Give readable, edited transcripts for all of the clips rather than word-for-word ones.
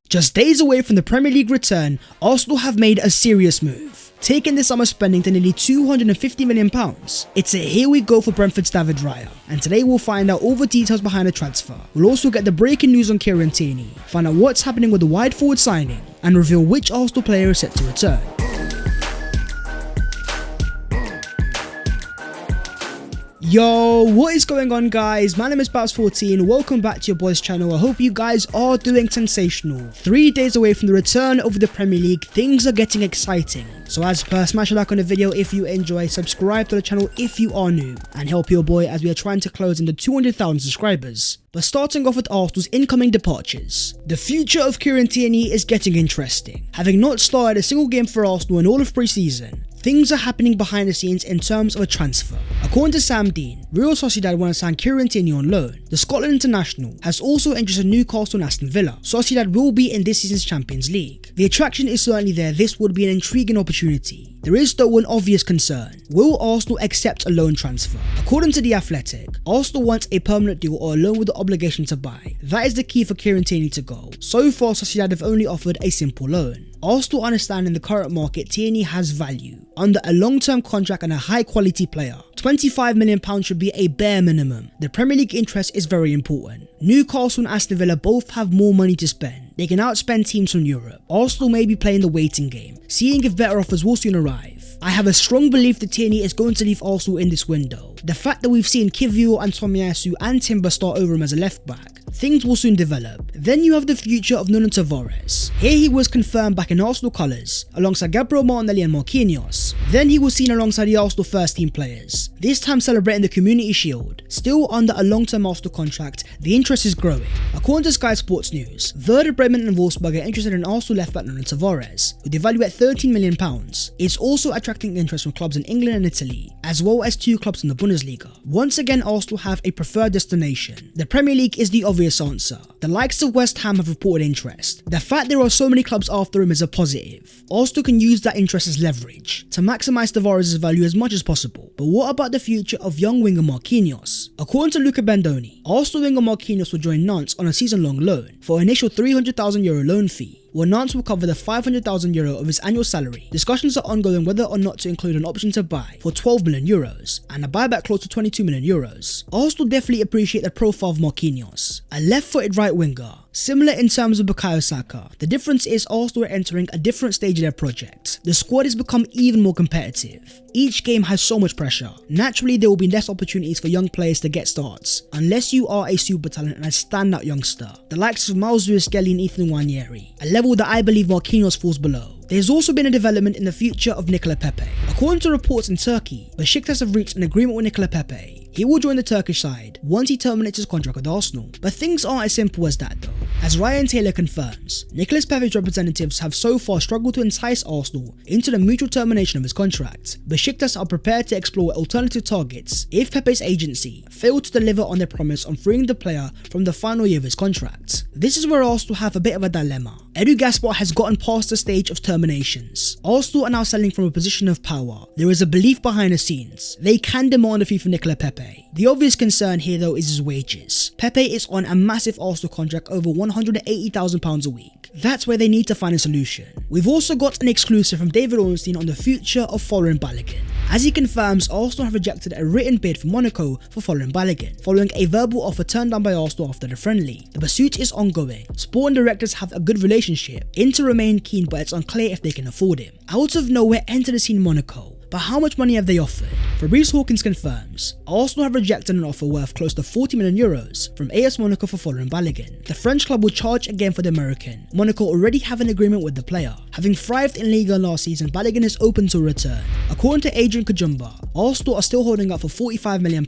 Just days away from the Premier League return, Arsenal have made a serious move, taking this summer spending to nearly £250 million. It's a here we go for Brentford's David Raya, and today we'll find out all the details behind the transfer. We'll also get the breaking news on Kieran Tierney, find out what's happening with the wide forward signing, and reveal which Arsenal player is set to return. Yo, what is going on guys? My name is Babs14, welcome back to your boys channel. I hope you guys are doing sensational. 3 days away from the return of the Premier League, things are getting exciting. So as per, smash a like on the video if you enjoy, subscribe to the channel if you are new, and help your boy as we are trying to close in the 200,000 subscribers. But starting off with Arsenal's incoming departures, the future of Kieran Tierney is getting interesting. Having not started a single game for Arsenal in all of pre-season, things are happening behind the scenes in terms of a transfer. According to Sam Dean, Real Sociedad want to sign Kieran Tierney on loan. The Scotland international has also interested Newcastle and Aston Villa. Sociedad will be in this season's Champions League. The attraction is certainly there. This would be an intriguing opportunity. There is though an obvious concern. Will Arsenal accept a loan transfer? According to The Athletic, Arsenal wants a permanent deal or a loan with the obligation to buy. That is the key for Kieran Tierney to go. So far, Sociedad have only offered a simple loan. Arsenal understand in the current market Tierney has value. Under a long-term contract and a high-quality player, £25 million should be a bare minimum. The Premier League interest is very important. Newcastle and Aston Villa both have more money to spend. They can outspend teams from Europe. Arsenal may be playing the waiting game, seeing if better offers will soon arrive. I have a strong belief that Tierney is going to leave Arsenal in this window. The fact that we've seen Kiwior and Tomiyasu and Timber start over him as a left back, things will soon develop. Then you have the future of Nuno Tavares. Here he was confirmed back in Arsenal colours, alongside Gabriel Martinelli and Marquinhos. Then he was seen alongside the Arsenal first team players, this time celebrating the Community Shield. Still under a long-term Arsenal contract, the interest is growing. According to Sky Sports News, Werder Bremen and Wolfsburg are interested in Arsenal left back Nuno Tavares, who they value at £13 million. It's also attracting interest from clubs in England and Italy, as well as 2 clubs in the Bundesliga. Once again, Arsenal have a preferred destination. The Premier League is the obvious answer. The likes of West Ham have reported interest. The fact there are so many clubs after him is a positive. Arsenal can use that interest as leverage to maximise Tavares' value as much as possible. But what about the future of young winger Marquinhos? According to Luca Bendoni, Arsenal winger Marquinhos will join Nantes on a season-long loan for an initial €300,000 loan fee, where Nantes will cover the €500,000 of his annual salary. Discussions are ongoing whether or not to include an option to buy for €12 million and a buyback clause to €22 million. Arsenal definitely appreciate the profile of Marquinhos, a left-footed right winger, similar in terms of Bukayo Saka. The difference is Arsenal are entering a different stage of their project. The squad has become even more competitive. Each game has so much pressure. Naturally, there will be less opportunities for young players to get starts, unless you are a super talent and a standout youngster. The likes of Miles Lewis-Skelly and Ethan Nwaneri, a level that I believe Marquinhos falls below. There's also been a development in the future of Nicola Pepe. According to reports in Turkey, Besiktas have reached an agreement with Nicola Pepe. He will join the Turkish side once he terminates his contract with Arsenal. But things aren't as simple as that though. As Ryan Taylor confirms, Nicolas Pepe's representatives have so far struggled to entice Arsenal into the mutual termination of his contract. Besiktas are prepared to explore alternative targets if Pepe's agency failed to deliver on their promise on freeing the player from the final year of his contract. This is where Arsenal have a bit of a dilemma. Edu Gaspar has gotten past the stage of terminations. Arsenal are now selling from a position of power. There is a belief behind the scenes. They can demand a fee for Nicola Pepe. The obvious concern here though is his wages. Pepe is on a massive Arsenal contract over £180,000 a week. That's where they need to find a solution. We've also got an exclusive from David Ornstein on the future of Folarin Balogun. As he confirms, Arsenal have rejected a written bid from Monaco for Folarin Balogun, following a verbal offer turned down by Arsenal after the friendly. The pursuit is ongoing. Sport and directors have a good relationship. Inter remain keen, but it's unclear if they can afford him. Out of nowhere, enter the scene Monaco. But how much money have they offered? Fabrizio Hawkins confirms Arsenal have rejected an offer worth close to €40 million from AS Monaco for Folarin Balogun. The French club will charge again for the American. Monaco already have an agreement with the player. Having thrived in Liga last season, Balogun is open to a return. According to Adrian Kajumba, Arsenal are still holding up for £45 million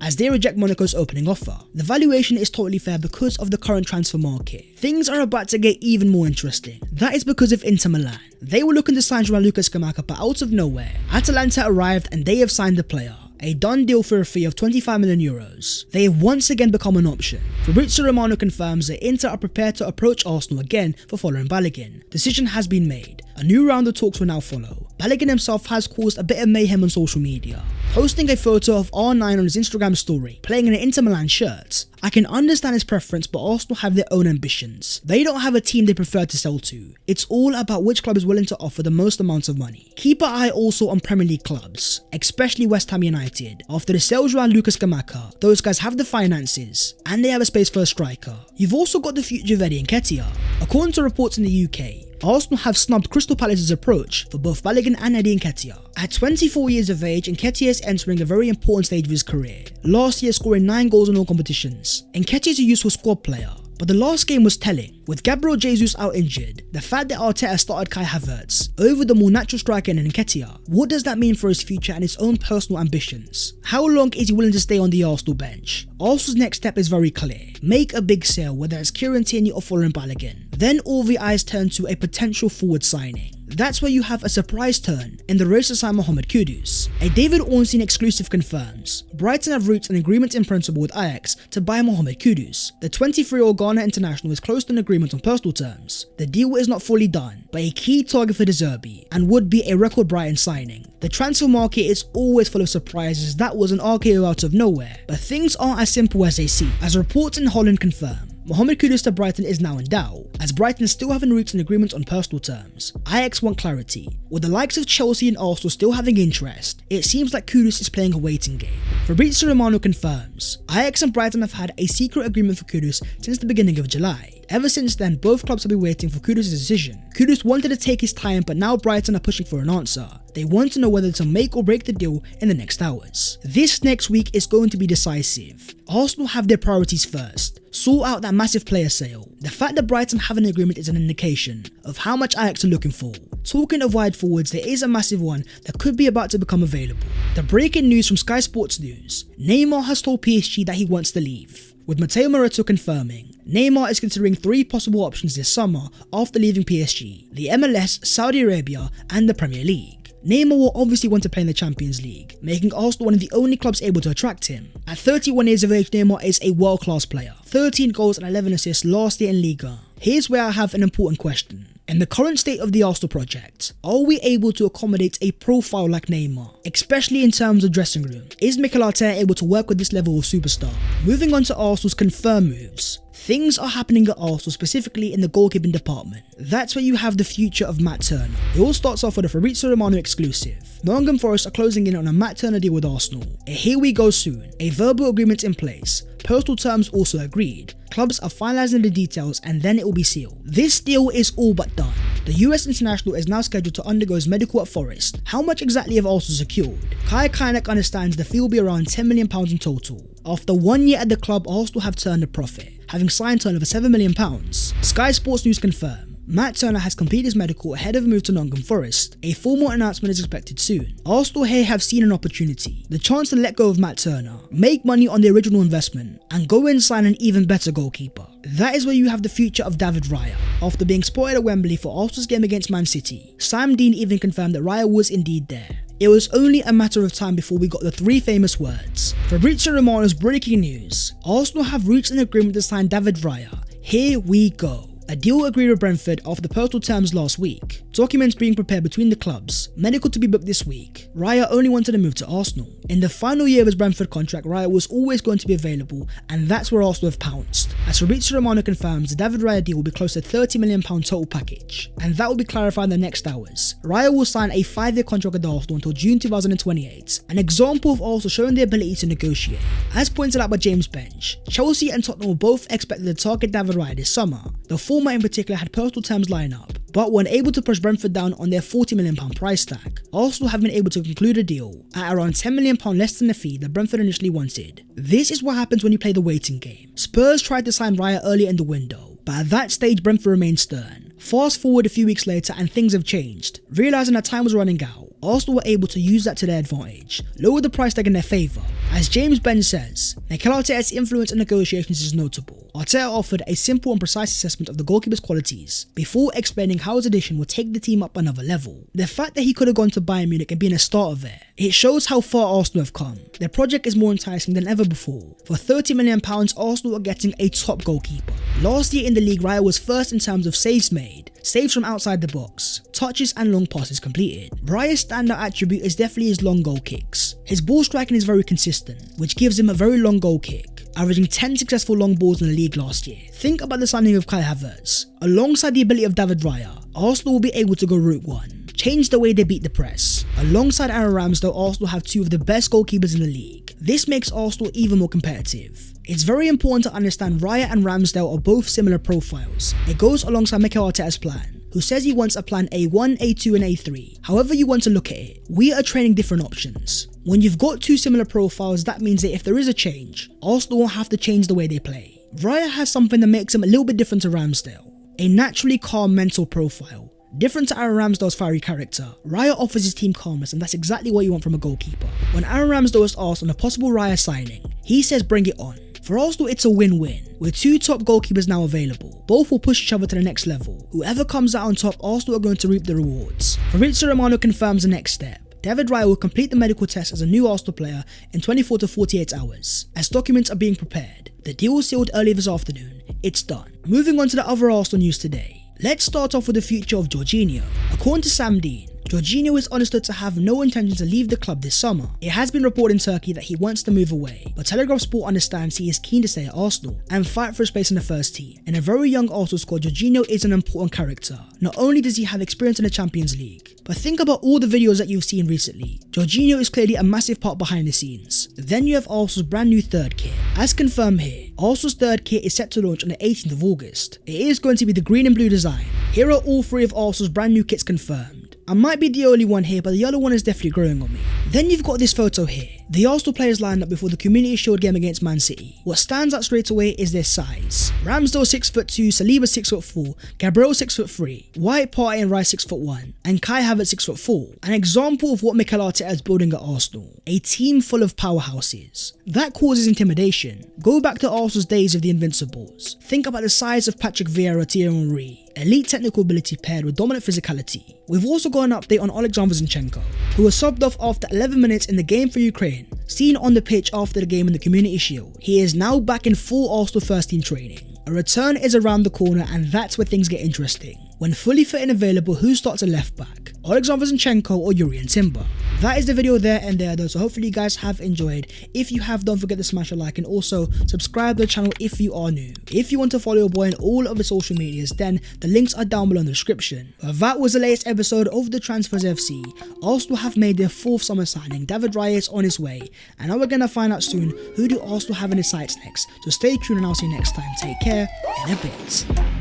as they reject Monaco's opening offer. The valuation is totally fair because of the current transfer market. Things are about to get even more interesting. That is because of Inter Milan. They were looking to sign Gianluca Scamacca, but out of nowhere, Atalanta arrived and they have signed the player. A done deal for a fee of €25 million. They have once again become an option. Fabrizio Romano confirms that Inter are prepared to approach Arsenal again for Folarin Balogun. Decision has been made. A new round of talks will now follow. Balogun himself has caused a bit of mayhem on social media, posting a photo of R9 on his Instagram story, playing in an Inter Milan shirt. I can understand his preference, but Arsenal have their own ambitions. They don't have a team they prefer to sell to. It's all about which club is willing to offer the most amount of money. Keep an eye also on Premier League clubs, especially West Ham United. After the sales around Lucas Gamaka, those guys have the finances, and they have a space for a striker. You've also got the future of Eddie Nketiah. According to reports in the UK, Arsenal have snubbed Crystal Palace's approach for both Balogun and Eddie Nketiah. At 24 years of age, Nketiah is entering a very important stage of his career. Last year scoring 9 goals in all competitions. Nketiah is a useful squad player, but the last game was telling. With Gabriel Jesus out injured, the fact that Arteta started Kai Havertz over the more natural striker in Nketiah, what does that mean for his future and his own personal ambitions? How long is he willing to stay on the Arsenal bench? Arsenal's next step is very clear. Make a big sale, whether it's Kieran Tierney or Florian Balogun. Then all the eyes turn to a potential forward signing. That's where you have a surprise turn in the race to sign Mohammed Kudus. A David Ornstein exclusive confirms Brighton have reached an agreement in principle with Ajax to buy Mohammed Kudus. The 23-year-old Ghana international is close to an agreement on personal terms. The deal is not fully done, but a key target for the Zerbi and would be a record Brighton signing. The transfer market is always full of surprises. That was an RKO out of nowhere, but things aren't as simple as they seem, as reports in Holland confirm. Mohammed Kudus to Brighton is now in doubt, as Brighton still haven't reached an agreement on personal terms. Ajax want clarity. With the likes of Chelsea and Arsenal still having interest, it seems like Kudus is playing a waiting game. Fabrizio Romano confirms Ajax and Brighton have had a secret agreement for Kudus since the beginning of July. Ever since then, both clubs have been waiting for Kudus' decision. Kudus wanted to take his time, but now Brighton are pushing for an answer. They want to know whether to make or break the deal in the next hours. This next week is going to be decisive. Arsenal have their priorities first. Sort out that massive player sale. The fact that Brighton have an agreement is an indication of how much Ajax are looking for. Talking of wide forwards, there is a massive one that could be about to become available. The breaking news from Sky Sports News: Neymar has told PSG that he wants to leave, with Matteo Moretto confirming Neymar is considering 3 possible options this summer after leaving PSG: the MLS, Saudi Arabia and the Premier League. Neymar will obviously want to play in the Champions League, making Arsenal one of the only clubs able to attract him. At 31 years of age, Neymar is a world-class player. 13 goals and 11 assists last year in Liga. Here's where I have an important question. In the current state of the Arsenal project, are we able to accommodate a profile like Neymar, especially in terms of dressing room? Is Mikel Arteta able to work with this level of superstar? Moving on to Arsenal's confirmed moves. Things are happening at Arsenal, specifically in the goalkeeping department. That's where you have the future of Matt Turner. It all starts off with a Fabrizio Romano exclusive. Nottingham Forest are closing in on a Matt Turner deal with Arsenal. Here we go soon. A verbal agreement in place. Personal terms also agreed. Clubs are finalising the details and then it will be sealed. This deal is all but done. The US international is now scheduled to undergo his medical at Forest. How much exactly have Arsenal secured? Kai Keinec understands the fee will be around £10 million in total. After 1 year at the club, Arsenal have turned a profit, having signed turnover £7 million. Sky Sports News confirm Matt Turner has completed his medical ahead of a move to Nottingham Forest. A formal announcement is expected soon. Arsenal here have seen an opportunity, the chance to let go of Matt Turner, make money on the original investment, and go and sign an even better goalkeeper. That is where you have the future of David Raya. After being spotted at Wembley for Arsenal's game against Man City, Sam Dean even confirmed that Raya was indeed there. It was only a matter of time before we got the 3 famous words. Fabrizio Romano's breaking news: Arsenal have reached an agreement to sign David Raya. Here we go. A deal agreed with Brentford after the personal terms last week. Documents being prepared between the clubs. Medical to be booked this week. Raya only wanted to move to Arsenal. In the final year of his Brentford contract, Raya was always going to be available, and that's where Arsenal have pounced. As Fabrizio Romano confirms, the David Raya deal will be close to £30 million total package, and that will be clarified in the next hours. Raya will sign a 5-year contract with Arsenal until June 2028, an example of Arsenal showing the ability to negotiate. As pointed out by James Bench, Chelsea and Tottenham were both expected to target David Raya this summer. The former in particular had personal terms line up, but were unable to push Brentford down on their £40 million price tag. Arsenal have been able to conclude a deal at around £10 million less than the fee that Brentford initially wanted. This is what happens when you play the waiting game. Spurs tried to sign Raya earlier in the window, but at that stage Brentford remained stern. Fast forward a few weeks later and things have changed. Realising that time was running out, Arsenal were able to use that to their advantage, lower the price tag in their favour. As James Bench says, Mikel Arteta's influence in negotiations is notable. Arteta offered a simple and precise assessment of the goalkeeper's qualities before explaining how his addition would take the team up another level. The fact that he could have gone to Bayern Munich and been a starter there, it shows how far Arsenal have come. Their project is more enticing than ever before. For £30 million, Arsenal are getting a top goalkeeper. Last year in the league, Raya was first in terms of saves made, saves from outside the box. touches and long passes completed. Raya's standout attribute is definitely his long goal kicks. His ball striking is very consistent, which gives him a very long goal kick, averaging 10 successful long balls in the league last year. Think about the signing of Kai Havertz. Alongside the ability of David Raya, Arsenal will be able to go route one, change the way they beat the press. Alongside Aaron Ramsdale, Arsenal have two of the best goalkeepers in the league. This makes Arsenal even more competitive. It's very important to understand Raya and Ramsdale are both similar profiles. It goes alongside Mikel Arteta's plan, who says he wants a plan A1, A2 and A3. However you want to look at it, we are training different options. When you've got two similar profiles, that means that if there is a change, Arsenal won't have to change the way they play. Raya has something that makes him a little bit different to Ramsdale, a naturally calm mental profile. Different to Aaron Ramsdale's fiery character, Raya offers his team calmness, and that's exactly what you want from a goalkeeper. When Aaron Ramsdale was asked on a possible Raya signing, he says bring it on. For Arsenal, it's a win-win. With two top goalkeepers now available, both will push each other to the next level. Whoever comes out on top, Arsenal are going to reap the rewards. Fabrizio Romano confirms the next step. David Raya will complete the medical test as a new Arsenal player in 24 to 48 hours. As documents are being prepared, the deal was sealed earlier this afternoon. It's done. Moving on to the other Arsenal news today. Let's start off with the future of Jorginho. According to Sam Dean, Jorginho is understood to have no intention to leave the club this summer. It has been reported in Turkey that he wants to move away, but Telegraph Sport understands he is keen to stay at Arsenal and fight for a space in the first team. In a very young Arsenal squad, Jorginho is an important character. Not only does he have experience in the Champions League, but think about all the videos that you've seen recently. Jorginho is clearly a massive part behind the scenes. Then you have Arsenal's brand new third kit. As confirmed here, Arsenal's third kit is set to launch on the 18th of August. It is going to be the green and blue design. Here are all three of Arsenal's brand new kits confirmed. I might be the only one here, but the yellow one is definitely growing on me. Then you've got this photo here. The Arsenal players lined up before the Community Shield game against Man City. What stands out straight away is their size. Ramsdale 6'2", Saliba 6'4", Gabriel 6'3", White, Partey and Rice 6'1", and Kai Havertz 6'4". An example of what Mikel Arteta is building at Arsenal. A team full of powerhouses. That causes intimidation. Go back to Arsenal's days of the Invincibles. Think about the size of Patrick Vieira, Thierry Henry. Elite technical ability paired with dominant physicality. We've also got an update on Alexander Zinchenko, who was subbed off after 11 minutes in the game for Ukraine, seen on the pitch after the game in the Community Shield. He is now back in full Arsenal first team training. A return is around the corner, and that's where things get interesting. When fully fit and available, who starts at left back? Alexander Zinchenko or Jurriën Timber? That is the video there and there though, so hopefully you guys have enjoyed. If you have, don't forget to smash a like and also subscribe to the channel if you are new. If you want to follow your boy on all of the social medias, then the links are down below in the description. But that was the latest episode of the Transfers FC. Arsenal have made their fourth summer signing. David Raya is on his way, and now we're gonna find out soon who do Arsenal have in his sights next. So stay tuned and I'll see you next time. Take care in a bit.